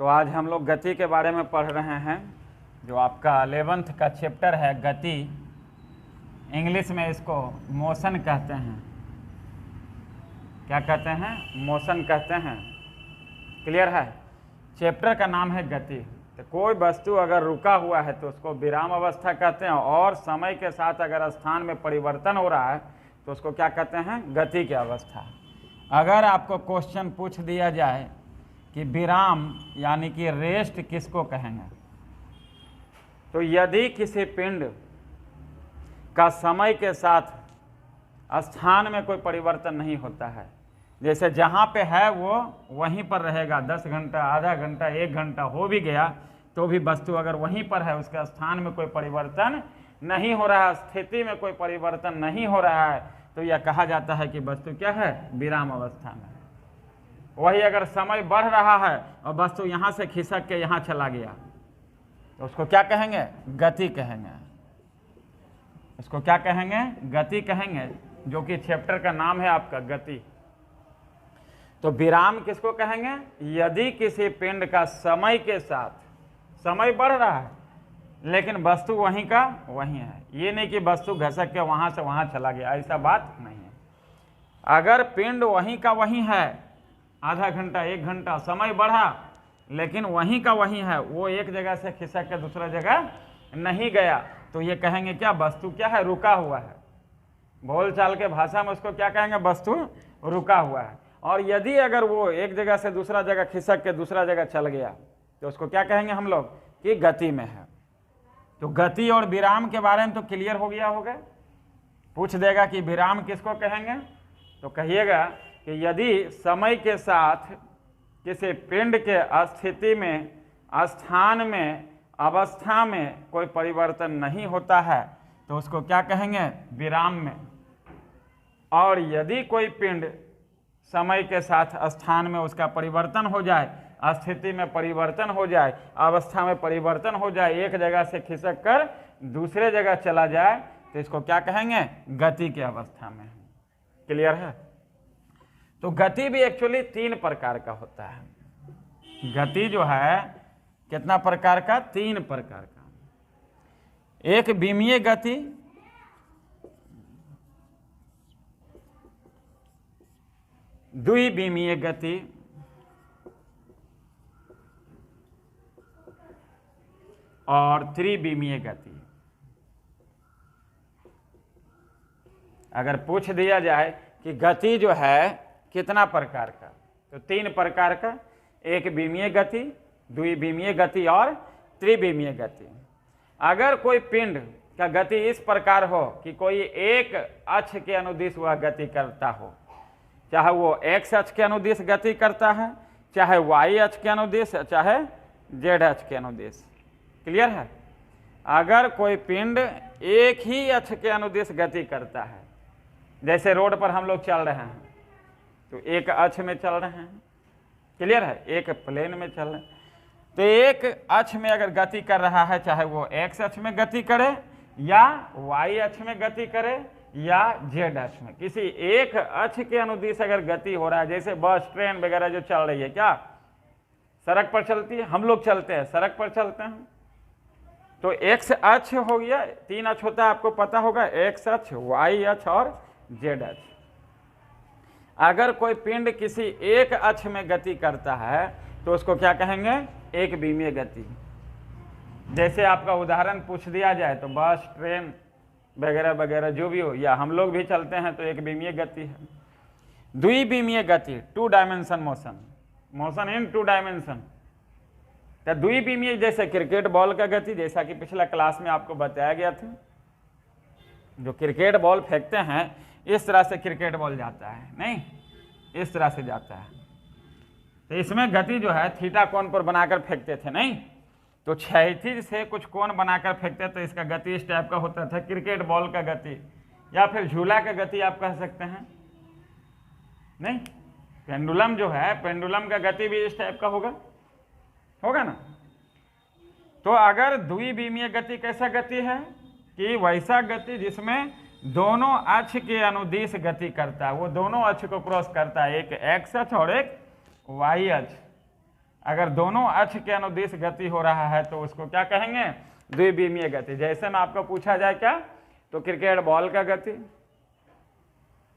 तो आज हम लोग गति के बारे में पढ़ रहे हैं, जो आपका 11th का चैप्टर है गति। इंग्लिश में इसको मोशन कहते हैं। क्या कहते हैं? मोशन कहते हैं। क्लियर है? चैप्टर का नाम है गति। तो कोई वस्तु अगर रुका हुआ है तो उसको विराम अवस्था कहते हैं, और समय के साथ अगर स्थान में परिवर्तन हो रहा है तो उसको क्या कहते हैं? गति की अवस्था। अगर आपको क्वेश्चन पूछ दिया जाए कि विराम यानी कि रेस्ट किसको कहेंगे, तो यदि किसी पिंड का समय के साथ स्थान में कोई परिवर्तन नहीं होता है, जैसे जहाँ पे है वो वहीं पर रहेगा, 10 घंटा, आधा घंटा, 1 घंटा हो भी गया तो भी वस्तु अगर वहीं पर है, उसके स्थान में कोई परिवर्तन नहीं हो रहा है, स्थिति में कोई परिवर्तन नहीं हो रहा है, तो यह कहा जाता है कि वस्तु क्या है? विराम अवस्था में। वही अगर समय बढ़ रहा है और वस्तु यहाँ से खिसक के यहाँ चला गया तो उसको क्या कहेंगे? गति कहेंगे। उसको क्या कहेंगे? गति कहेंगे, जो कि चैप्टर का नाम है आपका गति। तो विराम किसको कहेंगे? यदि किसी पिंड का समय के साथ, समय बढ़ रहा है लेकिन वस्तु वहीं का वहीं है, ये नहीं कि वस्तु घसक के वहाँ से वहाँ चला गया, ऐसा बात नहीं है। अगर पिंड वहीं का वहीं है, आधा घंटा, 1 घंटा समय बढ़ा लेकिन वहीं का वहीं है, वो एक जगह से खिसक के दूसरा जगह नहीं गया, तो ये कहेंगे क्या? वस्तु क्या है? रुका हुआ है। बोलचाल के भाषा में उसको क्या कहेंगे? वस्तु रुका हुआ है। और यदि अगर वो एक जगह से दूसरा जगह खिसक के दूसरा जगह चल गया तो उसको क्या कहेंगे हम लोग? कि गति में है। तो गति और विराम के बारे में तो क्लियर हो गया होगा। पूछ देगा कि विराम किसको कहेंगे, तो कहिएगा कि यदि समय के साथ किसी पिंड के स्थिति में, स्थान में, अवस्था में कोई परिवर्तन नहीं होता है तो उसको क्या कहेंगे? विराम में। और यदि कोई पिंड समय के साथ स्थान में उसका परिवर्तन हो जाए, स्थिति में परिवर्तन हो जाए, अवस्था में परिवर्तन हो जाए, एक जगह से खिसक कर दूसरे जगह चला जाए, तो इसको क्या कहेंगे? गति की अवस्था में। क्लियर है? तो गति भी एक्चुअली 3 प्रकार का होता है। गति जो है कितना प्रकार का? 3 प्रकार का। एक विमीय गति, द्विविमीय गति और त्रिविमीय गति। अगर पूछ दिया जाए कि गति जो है कितना प्रकार का, तो 3 प्रकार का। एक विमीय गति, द्विविमीय गति और त्रिविमीय गति। अगर कोई पिंड का गति इस प्रकार हो कि कोई एक अक्ष के अनुदिश वह गति करता हो, चाहे वो एक्स अक्ष के अनुदिश गति करता है, चाहे वाई अक्ष के अनुदिश, चाहे जेड अक्ष के अनुदिश। क्लियर है? अगर कोई पिंड एक ही अक्ष के अनुदिश गति करता है, जैसे रोड पर हम लोग चल रहे हैं तो एक अक्ष में चल रहे हैं, क्लियर है? एक प्लेन में चल रहे हैं, तो एक अक्ष में अगर गति कर रहा है, चाहे वो एक्स अक्ष में गति करे या वाई अक्ष में गति करे या जेड अक्ष में, किसी एक अक्ष के अनुदिश अगर गति हो रहा है, जैसे बस, ट्रेन वगैरह जो चल रही है, क्या सड़क पर चलती है? हम लोग चलते हैं, सड़क पर चलते हैं, तो एक्स अक्ष हो गया, 3 अक्ष होता है, आपको पता होगा, एक्स अक्ष, वाई अक्ष और जेड अक्ष। अगर कोई पिंड किसी एक अक्ष में गति करता है तो उसको क्या कहेंगे? एक विमीय गति। जैसे आपका उदाहरण पूछ दिया जाए तो बस, ट्रेन वगैरह वगैरह जो भी हो, या हम लोग भी चलते हैं तो एक विमीय गति है। द्विविमीय गति, 2 dimension motion, motion in 2 dimension. तो द्विविमीय जैसे क्रिकेट बॉल का गति, जैसा कि पिछला क्लास में आपको बताया गया था, जो क्रिकेट बॉल फेंकते हैं इस तरह से क्रिकेट बॉल जाता है, नहीं इस तरह से जाता है। तो इसमें गति जो है थीटा कोण पर बनाकर फेंकते थे, नहीं तो क्षैतिज से कुछ कोण बनाकर फेंकते, तो इसका गति इस टाइप का होता था, क्रिकेट बॉल का गति, या फिर झूला का गति आप कह सकते हैं। नहीं, पेंडुलम जो है, पेंडुलम का गति भी इस टाइप का होगा ना। तो अगर द्विविमीय गति कैसा गति है कि वैसा गति जिसमें दोनों अक्ष के अनुदिश गति करता है, वो दोनों अक्ष को क्रॉस करता है, एक एक्स अक्ष और एक वाई अक्ष। अगर दोनों अक्ष के अनुदिश गति हो रहा है तो उसको क्या कहेंगे, द्विविमीय गति। जैसे में आपको पूछा जाए क्या, तो क्रिकेट बॉल का गति,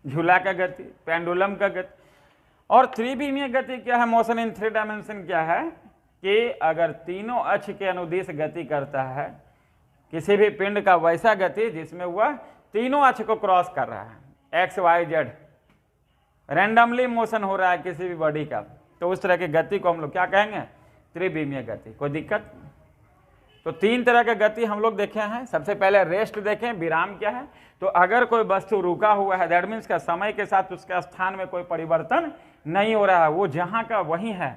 झूला का गति, पेंडुलम का गति। और त्रिविमीय गति क्या है, मोशन इन 3 डायमेंशन क्या है कि अगर तीनों अक्ष के अनुदिश गति करता है किसी भी पिंड का, वैसा गति जिसमें वह तीनों अक्ष को क्रॉस कर रहा है, X Y Z, randomly motion हो रहा है किसी भी बॉडी का, तो उस तरह की गति को हम लोग क्या कहेंगे, त्रिविमीय गति। कोई दिक्कत? तो 3 तरह के गति हम लोग देखे हैं। सबसे पहले रेस्ट देखें, विराम क्या है। तो अगर कोई वस्तु रुका हुआ है, दैट मीन्स का समय के साथ उसका स्थान में कोई परिवर्तन नहीं हो रहा है, वो जहां का वही है।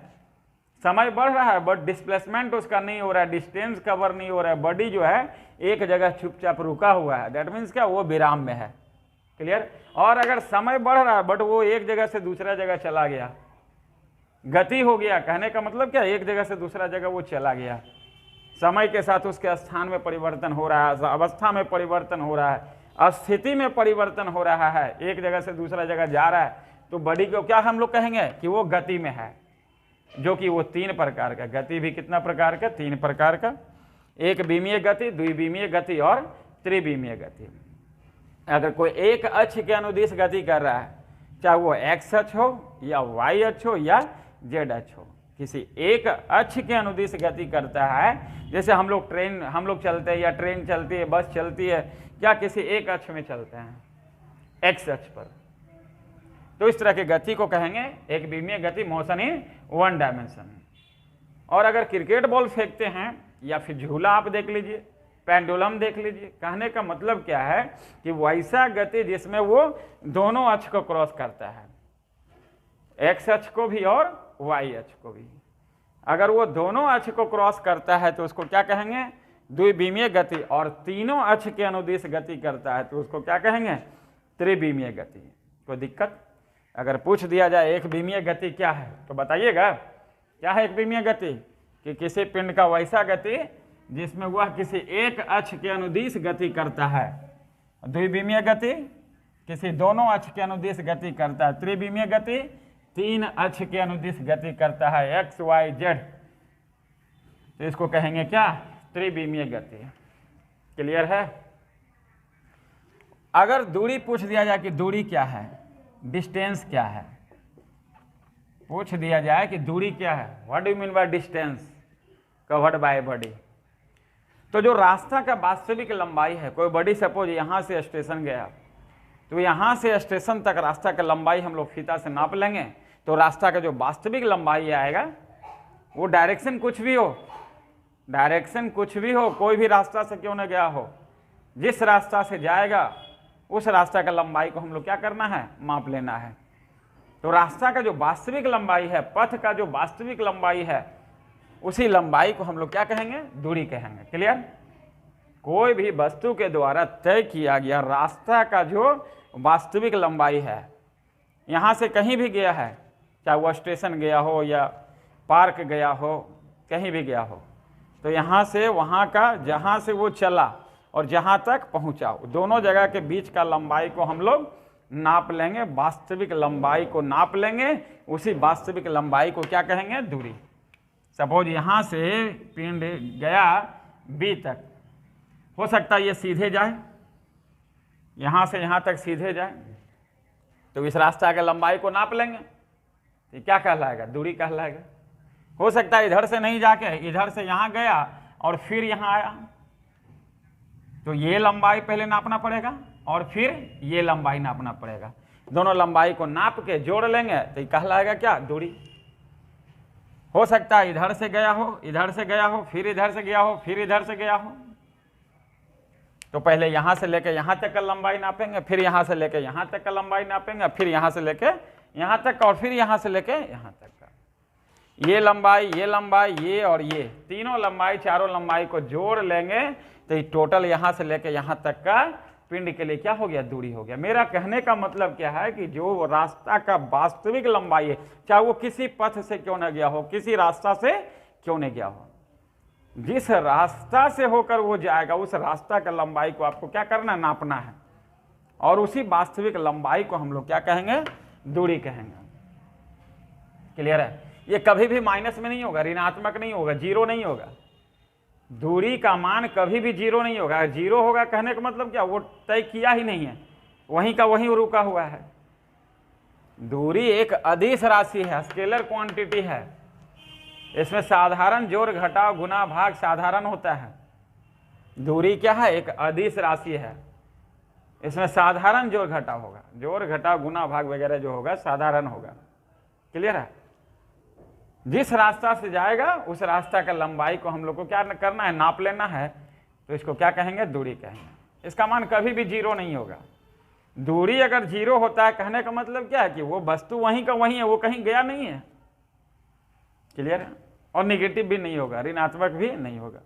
समय बढ़ रहा है बट डिस्प्लेसमेंट उसका नहीं हो रहा है, डिस्टेंस कवर नहीं हो रहा है, बॉडी जो है एक जगह चुपचाप रुका हुआ है, दैट मीन्स क्या, वो विराम में है। क्लियर? और अगर समय बढ़ रहा है बट वो एक जगह से दूसरा जगह चला गया, गति हो गया, कहने का मतलब क्या, एक जगह से दूसरा जगह वो चला गया, समय के साथ उसके स्थान में परिवर्तन हो रहा है, अवस्था में परिवर्तन हो रहा है, स्थिति में परिवर्तन हो रहा है, एक जगह से दूसरा जगह जा रहा है, तो बॉडी को क्या हम लोग कहेंगे कि वो गति में है। जो कि वो 3 प्रकार का गति भी, कितना प्रकार का, 3 प्रकार का, एक विमीय गति, द्विविमीय गति और त्रिविमीय गति। अगर कोई एक अक्ष के अनुदिश गति कर रहा है, चाहे वो एक्स अक्ष हो या वाई अक्ष हो या जेड अक्ष हो, किसी एक अक्ष के अनुदिश गति करता है, जैसे हम लोग चलते हैं या ट्रेन चलती है, बस चलती है, क्या किसी एक अक्ष में चलते हैं, एक्स अक्ष पर, तो इस तरह की गति को कहेंगे एक विमीय गति, मोशन इन 1 डायमेंशन। और अगर क्रिकेट बॉल फेंकते हैं या फिर झूला आप देख लीजिए, पेंडुलम देख लीजिए, कहने का मतलब क्या है कि वैसा गति जिसमें वो दोनों अक्ष को क्रॉस करता है, एक्स अक्ष को भी और वाई अक्ष को भी। अगर वो दोनों अक्ष को क्रॉस करता है तो उसको क्या कहेंगे, द्विविमीय गति। और तीनों अक्ष के अनुदिश गति करता है तो उसको क्या कहेंगे, त्रिविमीय गति। कोई दिक्कत? अगर पूछ दिया जाए एक विमीय गति क्या है तो बताइएगा, क्या है एक विमीय गति, कि किसी पिंड का वैसा गति जिसमें वह किसी एक अक्ष के अनुदिश गति करता है। द्विविमीय गति किसी दोनों अक्ष के अनुदिश गति करता है। त्रिविमीय गति 3 अक्ष के अनुदिश गति करता है, एक्स वाई जेड, तो इसको कहेंगे क्या, त्रिविमीय गति। क्लियर है? अगर दूरी पूछ दिया जाए कि दूरी क्या है, डिस्टेंस क्या है, पूछ दिया जाए कि दूरी क्या है, what do you mean by distance covered by body, तो जो रास्ता का वास्तविक लंबाई है, कोई बॉडी सपोज यहाँ से स्टेशन गया, तो यहाँ से स्टेशन तक रास्ता का लंबाई हम लोग फीता से नाप लेंगे, तो रास्ता का जो वास्तविक लंबाई आएगा, वो डायरेक्शन कुछ भी हो, डायरेक्शन कुछ भी हो, कोई भी रास्ता से क्यों न गया हो, जिस रास्ता से जाएगा उस रास्ता का लंबाई को हम लोग क्या करना है, माप लेना है। तो रास्ता का जो वास्तविक लंबाई है, पथ का जो वास्तविक लंबाई है, उसी लंबाई को हम लोग क्या कहेंगे, दूरी कहेंगे। क्लियर? कोई भी वस्तु के द्वारा तय किया गया रास्ता का जो वास्तविक लंबाई है, यहाँ से कहीं भी गया है, चाहे वह स्टेशन गया हो या पार्क गया हो, कहीं भी गया हो, तो यहाँ से वहाँ का, जहाँ से वो चला और जहाँ तक पहुँचा, दोनों जगह के बीच का लंबाई को हम लोग नाप लेंगे, वास्तविक लंबाई को नाप लेंगे, उसी वास्तविक लंबाई को क्या कहेंगे, दूरी। सपोज यहाँ से पिंड गया बी तक, हो सकता है ये सीधे जाए, यहाँ से यहाँ तक सीधे जाए, तो इस रास्ता के लंबाई को नाप लेंगे, ये क्या कहलाएगा, दूरी कहलाएगा। हो सकता है इधर से नहीं जाके इधर से यहाँ गया और फिर यहाँ आया, तो ये लंबाई पहले नापना पड़ेगा और फिर ये लंबाई नापना पड़ेगा, दोनों लंबाई को नाप के जोड़ लेंगे तो ये कहलाएगा क्या, दूरी। हो सकता है इधर से गया हो, इधर से गया हो, फिर इधर से गया हो, फिर इधर से गया हो, तो पहले यहाँ से लेके यहाँ तक का लंबाई नापेंगे, फिर यहाँ से लेके यहाँ तक का लंबाई नापेंगे, फिर यहाँ से लेके यहाँ तक का, और फिर यहाँ से लेके यहाँ तक का। ये लंबाई, ये और ये तीनों लंबाई, चारों लंबाई को जोड़ लेंगे तो ये टोटल यहाँ से लेके यहाँ तक का पिंड के लिए क्या हो गया, दूरी हो गया। मेरा कहने का मतलब क्या है कि जो रास्ता का वास्तविक लंबाई है, चाहे वो किसी पथ से क्यों न गया हो, किसी रास्ता से क्यों न गया हो, जिस रास्ता से होकर वो जाएगा उस रास्ता का लंबाई को आपको क्या करना, नापना है, और उसी वास्तविक लंबाई को हम लोग क्या कहेंगे, दूरी कहेंगे। क्लियर है? ये कभी भी माइनस में नहीं होगा, ऋणात्मक नहीं होगा, जीरो नहीं होगा। दूरी का मान कभी भी जीरो नहीं होगा। जीरो होगा कहने का मतलब क्या, वो तय किया ही नहीं है, वहीं का वहीं रुका हुआ है। दूरी एक अदिश राशि है, स्केलर क्वांटिटी है। इसमें साधारण जोड़ घटाव गुना भाग साधारण होता है। दूरी क्या है, एक अदिश राशि है, इसमें साधारण जोड़ घटाव होगा, जोड़ घटाव गुना भाग वगैरह जो होगा साधारण होगा। क्लियर है। जिस रास्ता से जाएगा उस रास्ता का लंबाई को हम लोग को क्या करना है, नाप लेना है, तो इसको क्या कहेंगे, दूरी कहेंगे। इसका मान कभी भी जीरो नहीं होगा। दूरी अगर जीरो होता है कहने का मतलब क्या है कि वो वस्तु वहीं का वहीं है, वो कहीं गया नहीं है। क्लियर है। और निगेटिव भी नहीं होगा, ऋणात्मक भी नहीं होगा।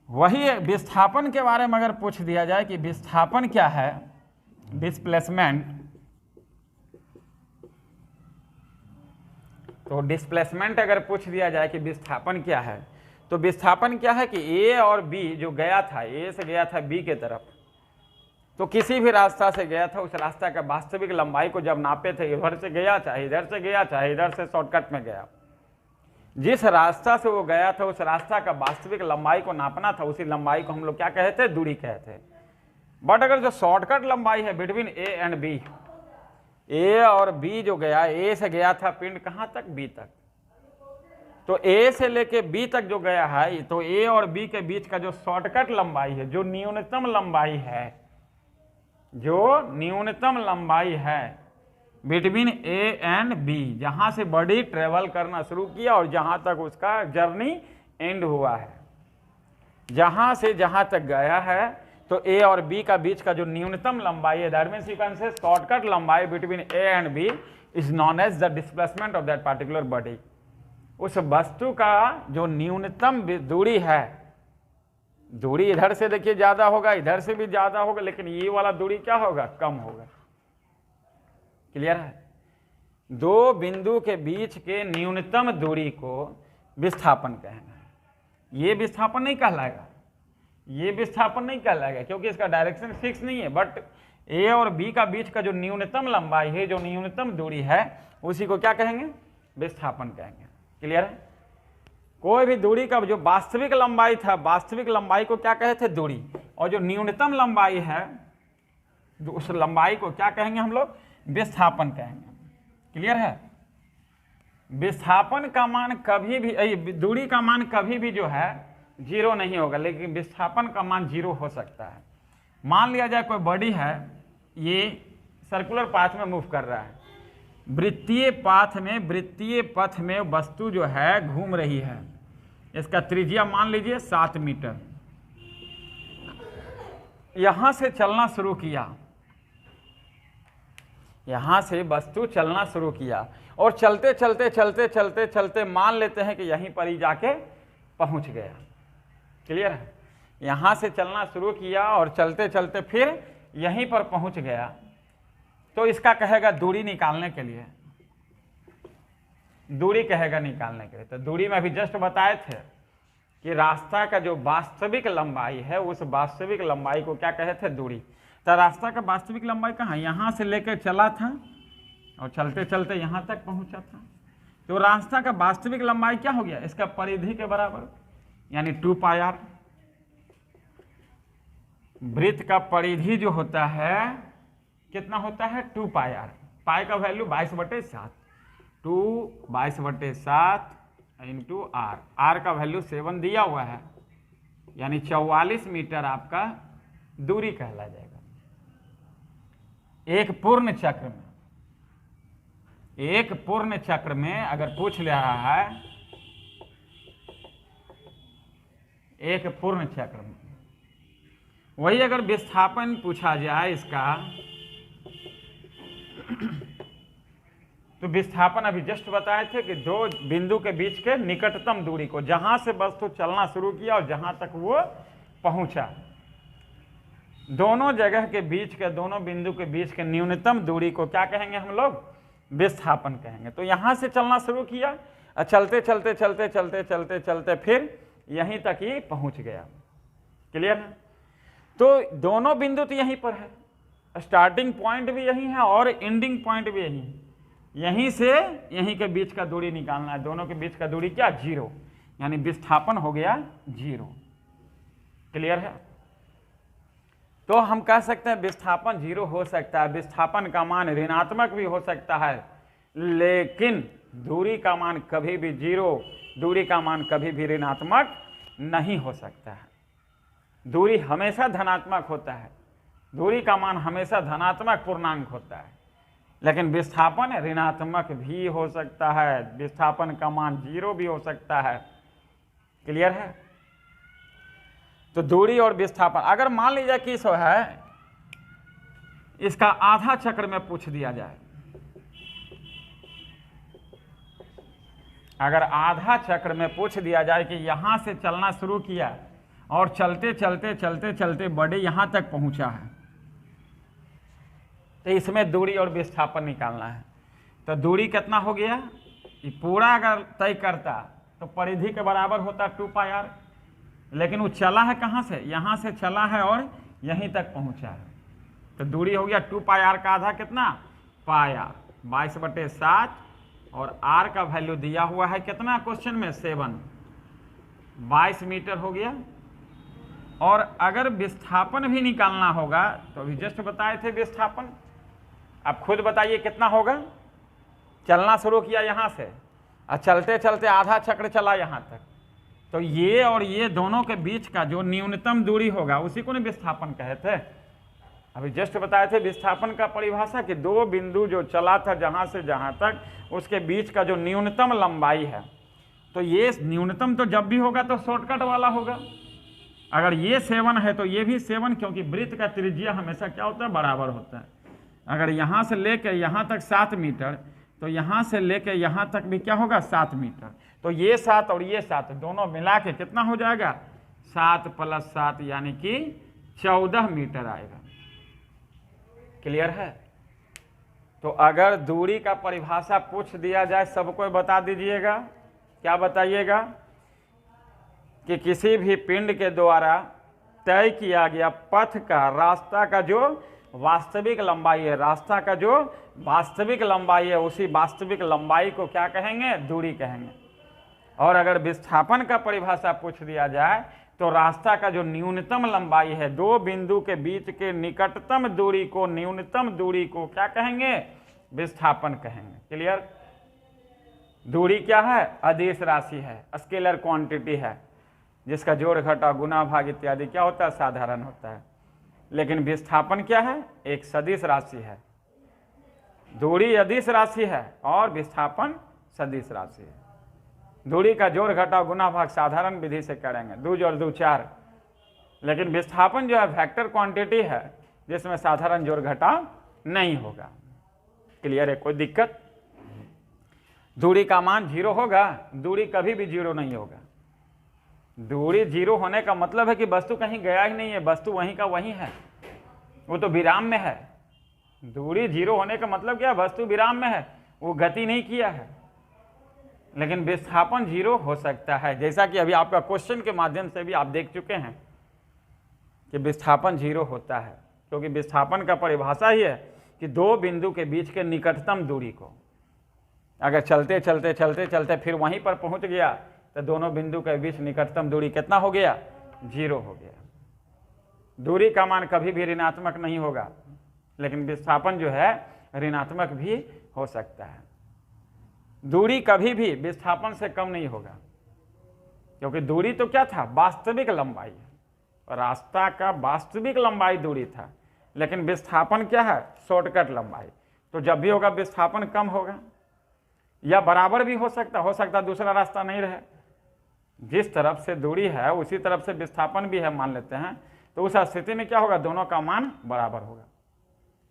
वही विस्थापन के बारे में अगर पूछ दिया जाए कि विस्थापन क्या है, डिस्प्लेसमेंट, तो डिस्प्लेसमेंट अगर पूछ दिया जाए कि विस्थापन क्या है, तो विस्थापन क्या है कि ए और बी जो गया था, ए से गया था बी के तरफ, तो किसी भी रास्ता से गया था, उस रास्ता का वास्तविक लंबाई को जब नापे थे, इधर से गया चाहे इधर से गया चाहे इधर से शॉर्टकट में गया, जिस रास्ता से वो गया था उस रास्ता का वास्तविक लंबाई को नापना था, उसी लंबाई को हम लोग क्या कहते हैं, दूरी कहते हैं। बट अगर जो शॉर्टकट लंबाई है बिटवीन ए एंड बी, ए और बी जो गया, ए से गया था पिंड कहाँ तक, बी तक, तो ए से लेके बी तक जो गया है, तो ए और बी के बीच का जो शॉर्टकट लंबाई है, जो न्यूनतम लंबाई है, जो न्यूनतम लंबाई है बिटवीन ए एंड बी, जहां से बॉडी ट्रेवल करना शुरू किया और जहां तक उसका जर्नी एंड हुआ है, जहां से जहां तक गया है, तो ए और बी का बीच का जो न्यूनतम लंबाई है, that means you can say shortcut लंबाई between A and B is known as the displacement of that particular body. उस वस्तु का जो न्यूनतम दूरी है, दूरी इधर से देखिए ज्यादा होगा, इधर से भी ज्यादा होगा, लेकिन ये वाला दूरी क्या होगा, कम होगा। क्लियर है। दो बिंदु के बीच के न्यूनतम दूरी को विस्थापन कहेंगे। ये विस्थापन नहीं कहलाएगा, ये विस्थापन नहीं कहलाएगा, क्योंकि इसका डायरेक्शन फिक्स नहीं है। बट ए और बी का बीच का जो न्यूनतम लंबाई है, जो न्यूनतम दूरी है, उसी को क्या कहेंगे, विस्थापन कहेंगे। क्लियर है। कोई भी दूरी का जो वास्तविक लंबाई था, वास्तविक लंबाई को क्या कहते थे, दूरी, और जो न्यूनतम लंबाई है, उस लंबाई को क्या कहेंगे हम लोग, विस्थापन कहेंगे। क्लियर है। विस्थापन का मान कभी भी, दूरी का मान कभी भी जो है जीरो नहीं होगा, लेकिन विस्थापन का मान जीरो हो सकता है। मान लिया जाए कोई बॉडी है, ये सर्कुलर पाथ में मूव कर रहा है, वृत्तीय पथ में वस्तु जो है घूम रही है, इसका त्रिज्या मान लीजिए 7 मीटर। यहां से चलना शुरू किया, यहां से वस्तु चलना शुरू किया, और चलते चलते चलते चलते चलते मान लेते हैं कि यहीं पर ही जाके पहुंच गया। क्लियर है। यहां से चलना शुरू किया और चलते चलते फिर यहीं पर पहुंच गया, तो इसका कहेगा दूरी निकालने के लिए, दूरी कहेगा निकालने के लिए। तो दूरी में अभी जस्ट बताए थे कि रास्ता का जो वास्तविक लंबाई है, उस वास्तविक लंबाई को क्या कहे थे, दूरी। तो रास्ता का वास्तविक लंबाई कहाँ, यहाँ से लेकर चला था और चलते चलते यहाँ तक पहुँचा था, तो रास्ता का वास्तविक लंबाई क्या हो गया, इसका परिधि के बराबर, यानी 2πr। वृत्त का परिधि जो होता है कितना होता है, 2πr। पाई का वैल्यू 22/7, 22/7 इंटू आर, आर का वैल्यू 7 दिया हुआ है, यानी 44 मीटर आपका दूरी कहला जाएगा। एक पूर्ण चक्र में, एक पूर्ण चक्र में अगर पूछ ले रहा है, एक पूर्ण चक्र में, वही अगर विस्थापन पूछा जाए इसका, तो विस्थापन अभी जस्ट बताए थे कि दो बिंदु के बीच के निकटतम दूरी को, जहां से वस्तु चलना शुरू किया और जहां तक वो पहुंचा, दोनों जगह के बीच के, दोनों बिंदु के बीच के न्यूनतम दूरी को क्या कहेंगे हम लोग, विस्थापन कहेंगे। तो यहां से चलना शुरू किया और चलते चलते चलते चलते चलते चलते फिर यहीं तक ही पहुंच गया। क्लियर है। तो दोनों बिंदु तो यहीं पर है, स्टार्टिंग पॉइंट भी यही है और एंडिंग पॉइंट भी यही है। यहीं से यहीं के बीच का दूरी निकालना है, दोनों के बीच का दूरी क्या, 0, यानी विस्थापन हो गया 0। क्लियर है? तो हम कह सकते हैं विस्थापन 0 हो सकता है, विस्थापन का मान ऋणात्मक भी हो सकता है, लेकिन दूरी का मान कभी भी 0, दूरी का मान कभी भी ऋणात्मक नहीं हो सकता है। दूरी हमेशा धनात्मक होता है, दूरी का मान हमेशा धनात्मक पूर्णांक होता है, लेकिन विस्थापन ऋणात्मक भी हो सकता है, विस्थापन का मान 0 भी हो सकता है। क्लियर है? तो दूरी और विस्थापन, अगर मान लीजिए कि सो है इसका आधा चक्र में पूछ दिया जाए, अगर आधा चक्र में पूछ दिया जाए कि यहां से चलना शुरू किया और चलते चलते चलते चलते बॉडी यहां तक पहुंचा है, तो इसमें दूरी और विस्थापन निकालना है। तो दूरी कितना हो गया, ये पूरा अगर तय करता तो परिधि के बराबर होता 2πr, लेकिन वो चला है कहाँ से, यहाँ से चला है और यहीं तक पहुँचा है, तो दूरी हो गया 2πr का आधा कितना, πr, 22/7, और r का वैल्यू दिया हुआ है कितना क्वेश्चन में, 7, 22 मीटर हो गया। और अगर विस्थापन भी निकालना होगा तो अभी जस्ट बताए थे विस्थापन, अब खुद बताइए कितना होगा। चलना शुरू किया यहाँ से और चलते चलते आधा चक्र चला यहाँ तक, तो ये और ये दोनों के बीच का जो न्यूनतम दूरी होगा उसी को नहीं विस्थापन कहे थे। अभी जस्ट बताए थे विस्थापन का परिभाषा कि दो बिंदु जो चला था जहाँ से जहाँ तक, उसके बीच का जो न्यूनतम लंबाई है, तो ये न्यूनतम तो जब भी होगा तो शॉर्टकट वाला होगा। अगर ये 7 है तो ये भी 7, क्योंकि वृत्त का त्रिज्या हमेशा क्या होता है, बराबर होता है। अगर यहाँ से लेकर यहाँ तक 7 मीटर, तो यहाँ से लेकर यहाँ तक भी क्या होगा, 7 मीटर, तो ये 7 और ये 7 दोनों मिला के कितना हो जाएगा, 7 + 7 यानी कि 14 मीटर आएगा। क्लियर है? तो अगर दूरी का परिभाषा पूछ दिया जाए, सबको बता दीजिएगा, क्या बताइएगा, कि किसी भी पिंड के द्वारा तय किया गया पथ का, रास्ता का जो वास्तविक लंबाई है, रास्ता का जो वास्तविक लंबाई है, उसी वास्तविक लंबाई को क्या कहेंगे, दूरी कहेंगे। और अगर विस्थापन का परिभाषा पूछ दिया जाए तो रास्ता का जो न्यूनतम लंबाई है, दो बिंदु के बीच के निकटतम दूरी को, न्यूनतम दूरी को क्या कहेंगे, विस्थापन कहेंगे। क्लियर? दूरी क्या है, अदिश राशि है, स्केलर क्वांटिटी है, जिसका जोड़ घटा गुना भाग इत्यादि क्या होता है, साधारण होता है। लेकिन विस्थापन क्या है, एक सदिश राशि है। दूरी अदिश राशि है और विस्थापन सदिश राशि है। दूरी का जोड़ घटा गुना भाग साधारण विधि से करेंगे, 2 जोड़ 2 4, लेकिन विस्थापन जो है वेक्टर क्वांटिटी है, जिसमें साधारण जोड़ घटा नहीं होगा। क्लियर है? कोई दिक्कत? दूरी का मान 0 होगा, दूरी कभी भी 0 नहीं होगा। दूरी 0 होने का मतलब है कि वस्तु कहीं गया ही नहीं है, वस्तु वहीं का वहीं है, वो तो विराम में है। दूरी 0 होने का मतलब क्या, वस्तु विराम में है, वो गति नहीं किया है। लेकिन विस्थापन 0 हो सकता है, जैसा कि अभी आपका क्वेश्चन के माध्यम से भी आप देख चुके हैं कि विस्थापन 0 होता है, क्योंकि विस्थापन का परिभाषा ही है कि दो बिंदु के बीच के निकटतम दूरी को, अगर चलते चलते चलते चलते फिर वहीं पर पहुंच गया तो दोनों बिंदु के बीच निकटतम दूरी कितना हो गया, 0 हो गया। दूरी का मान कभी भी ऋणात्मक नहीं होगा, लेकिन विस्थापन जो है ऋणात्मक भी हो सकता है। दूरी कभी भी विस्थापन से कम नहीं होगा, क्योंकि दूरी तो क्या था, वास्तविक लंबाई, रास्ता का वास्तविक लंबाई दूरी था, लेकिन विस्थापन क्या है, शॉर्टकट लंबाई। तो जब भी होगा विस्थापन कम होगा, या बराबर भी हो सकता दूसरा रास्ता नहीं रहे। जिस तरफ से दूरी है उसी तरफ से विस्थापन भी है मान लेते हैं, तो उस स्थिति में क्या होगा, दोनों का मान बराबर होगा।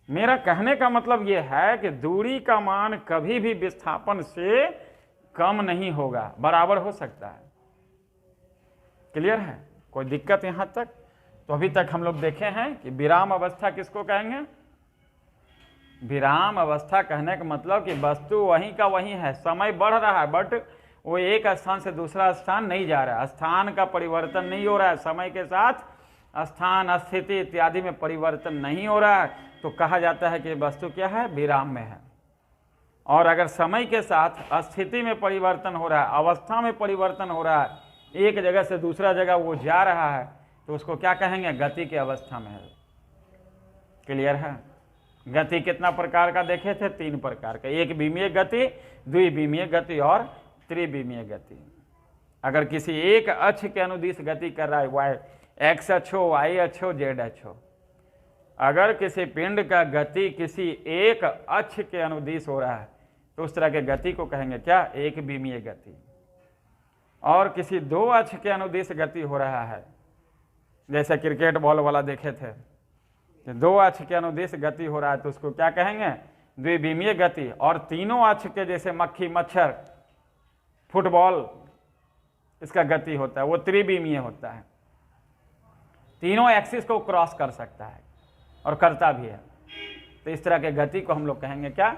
मेरा कहने का मतलब यह है कि दूरी का मान कभी भी विस्थापन से कम नहीं होगा, बराबर हो सकता है। क्लियर है? कोई दिक्कत यहां तक? तो अभी तक हम लोग देखे हैं कि विराम अवस्था किसको कहेंगे। विराम अवस्था कहने का मतलब कि वस्तु वहीं का वहीं है, समय बढ़ रहा है बट वो एक स्थान से दूसरा स्थान नहीं जा रहा है, स्थान का परिवर्तन नहीं हो रहा है, समय के साथ स्थान, स्थिति इत्यादि में परिवर्तन नहीं हो रहा है, तो कहा जाता है कि वस्तु क्या है, विराम में है। और अगर समय के साथ स्थिति में परिवर्तन हो रहा है, अवस्था में परिवर्तन हो रहा है, एक जगह से दूसरा जगह वो जा रहा है, तो उसको क्या कहेंगे? गति की अवस्था में है। क्लियर है? गति कितना प्रकार का देखे थे? 3 प्रकार का, एक विमीय गति, द्विविमीय गति और त्रिविमीय गति। अगर किसी एक अक्ष के अनुदिश गति कर रहा है, वाई एक्स अक्ष हो, वाई अक्ष हो, जेड अक्ष हो, अगर किसी पिंड का गति किसी एक अक्ष के अनुदिश हो रहा है तो उस तरह के गति को कहेंगे क्या? एक विमीय गति। और किसी 2 अक्ष के अनुदिश गति हो रहा है, जैसे क्रिकेट बॉल वाला देखे थे, 2 अक्ष के अनुदिश गति हो रहा है तो उसको क्या कहेंगे? द्विविमीय गति। और तीनों अक्ष के, जैसे मक्खी, मच्छर, फुटबॉल, इसका गति होता है वो त्रिविमीय होता है, तीनों एक्सिस को क्रॉस कर सकता है और करता भी है। तो इस तरह के गति को हम लोग कहेंगे क्या?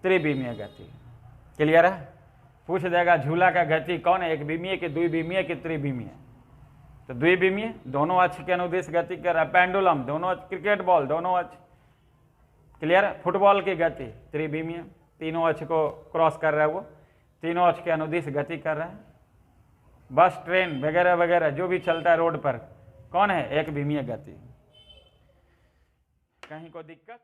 त्रिविमीय गति। क्लियर है? पूछ देगा झूला का गति कौन है, एक विमीय की, द्विविमीय की, त्रिविमीय? तो द्विविमीय, दोनों अक्ष के अनुदिश गति कर रहा है। पेंडुलम, दोनों अक्ष, क्रिकेट बॉल, दोनों अक्ष। क्लियर है? फुटबॉल की गति त्रिविमीय, तीनों अक्ष को क्रॉस कर रहा है, वो तीनों अक्ष के अनुदिश गति कर रहा है। बस, ट्रेन वगैरह वगैरह जो भी चलता है रोड पर, कौन है? एक विमीय गति। कहीं को दिक्कत?